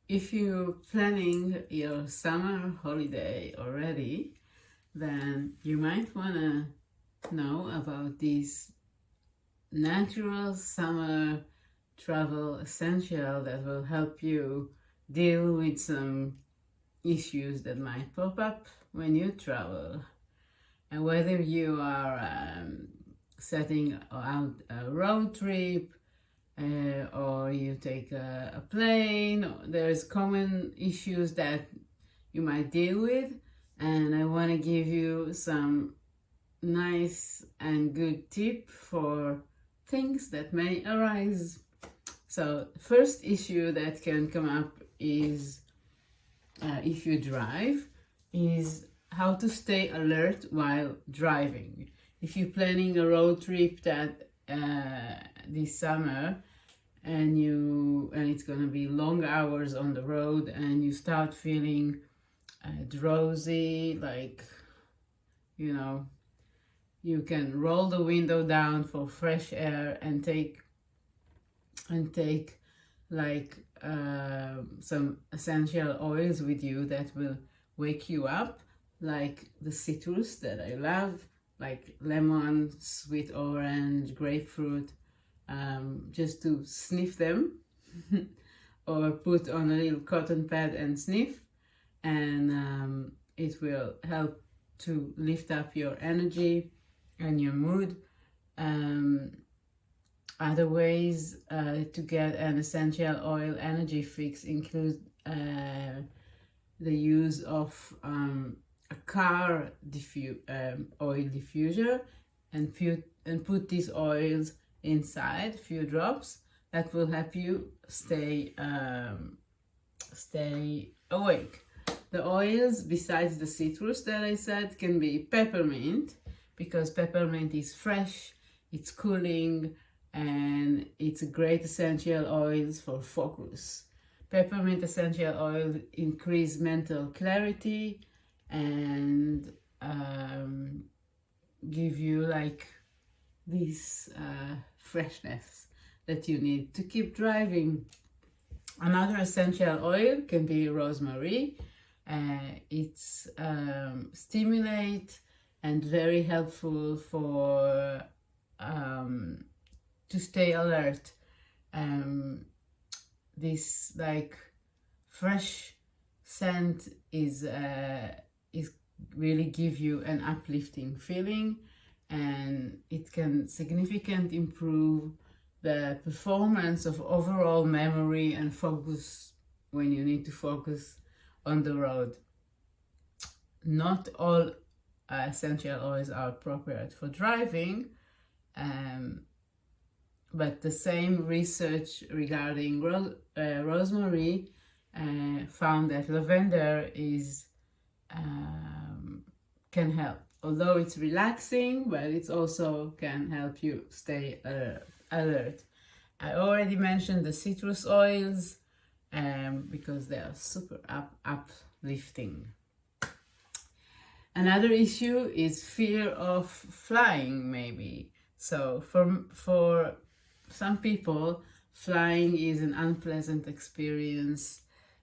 if you're planning your summer holiday already, then you might want to know about these natural summer travel essential that will help you deal with some issues that might pop up when you travel. And whether you are setting out a road trip or you take a plane, there's common issues that you might deal with, and I want to give you some nice and good tip for things that may arise. So first issue that can come up is if you drive, is how to stay alert while driving. If you're planning a road trip that this summer and it's gonna be long hours on the road and you start feeling drowsy, like you can roll the window down for fresh air and take like some essential oils with you that will wake you up, like the citrus that I love, like lemon, sweet orange, grapefruit, just to sniff them or put on a little cotton pad and sniff, and it will help to lift up your energy and your mood. Other ways to get an essential oil energy fix include the use of a car oil diffuser, and put these oils inside, a few drops, that will help you stay awake. The oils, besides the citrus that I said, can be peppermint, because peppermint is fresh, it's cooling, and it's a great essential oils for focus. Peppermint essential oil increase mental clarity and give you like this freshness that you need to keep driving. Another essential oil can be rosemary. It's stimulate and very helpful for to stay alert. This like fresh scent is really give you an uplifting feeling, and it can significantly improve the performance of overall memory and focus when you need to focus on the road. Not all essential oils are appropriate for driving, but the same research regarding rosemary found that lavender can help. Although it's relaxing, but it also can help you stay alert. I already mentioned the citrus oils because they are super uplifting. Another issue is fear of flying, maybe. So for some people, flying is an unpleasant experience,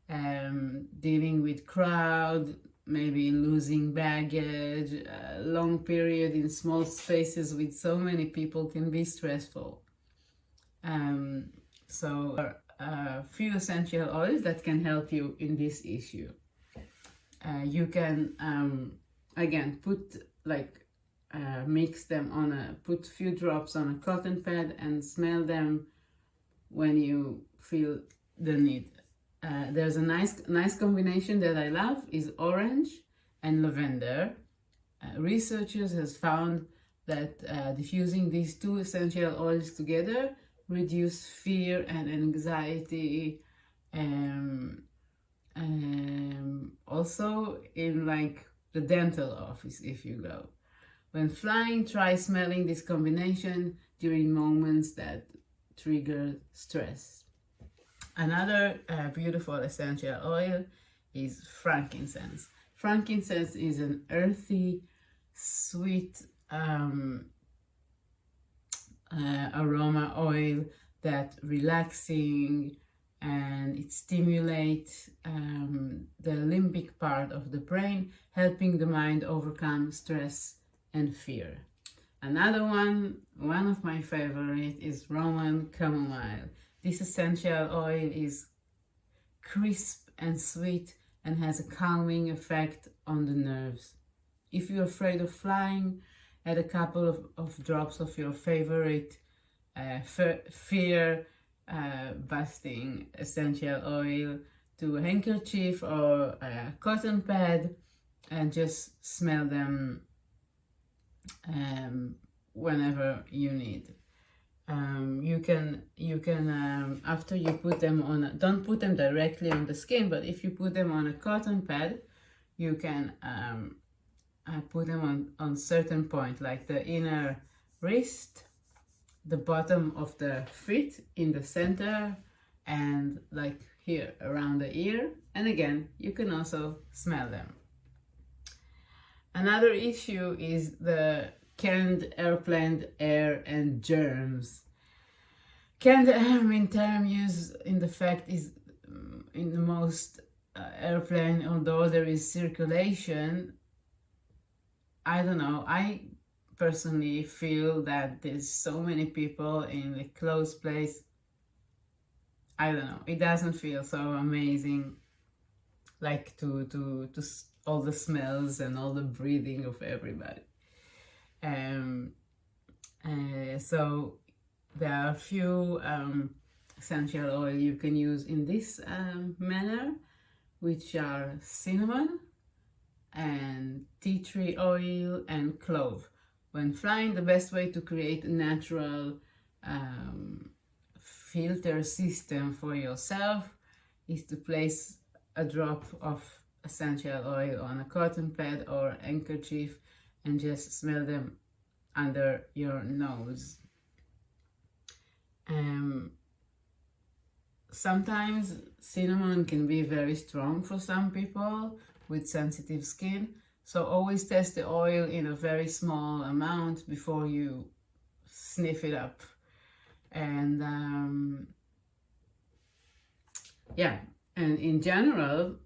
dealing with crowd, maybe losing baggage, a long period in small spaces with so many people can be stressful. So a few essential oils that can help you in this issue. You can again put mix them put a few drops on a cotton pad and smell them when you feel the need. There's a nice combination that I love is orange and lavender. Researchers has found that diffusing these two essential oils together reduce fear and anxiety. Also in like the dental office, if you go. When flying, try smelling this combination during moments that trigger stress. Another beautiful essential oil is frankincense. Frankincense is an earthy, sweet aroma oil that relaxing and it stimulates the limbic part of the brain, helping the mind overcome stress and fear. Another one of my favorite is Roman chamomile. This essential oil is crisp and sweet and has a calming effect on the nerves. If you're afraid of flying, add a couple of drops of your favorite fear busting essential oil to a handkerchief or a cotton pad and just smell them whenever you need. You can after you put them on, don't put them directly on the skin, but if you put them on a cotton pad, you can put them on certain point, like the inner wrist, the bottom of the feet, in the center, and like here around the ear. And again, you can also smell them. Another issue is the canned airplane air and germs. Canned air, in term used in the fact, is in the most airplane, although there is circulation. I don't know, I personally feel that there's so many people in a closed place. I don't know, it doesn't feel so amazing, like to all the smells and all the breathing of everybody. So there are a few essential oil you can use in this manner, which are cinnamon and tea tree oil and clove. When flying, the best way to create a natural filter system for yourself is to place a drop of essential oil on a cotton pad or handkerchief and just smell them under your nose. Sometimes cinnamon can be very strong for some people with sensitive skin, so always test the oil in a very small amount before you sniff it up. And yeah, and in general,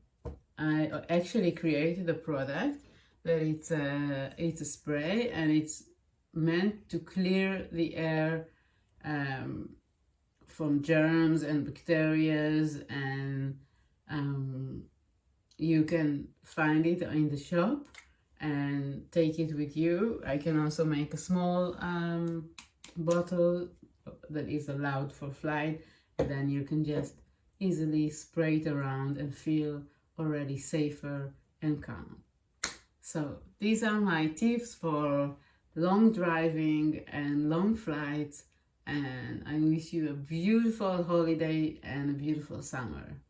I actually created a product that it's a spray, and it's meant to clear the air from germs and bacteria, and you can find it in the shop and take it with you. I can also make a small bottle that is allowed for flight, and then you can just easily spray it around and feel already safer and calm. So these are my tips for long driving and long flights, and I wish you a beautiful holiday and a beautiful summer.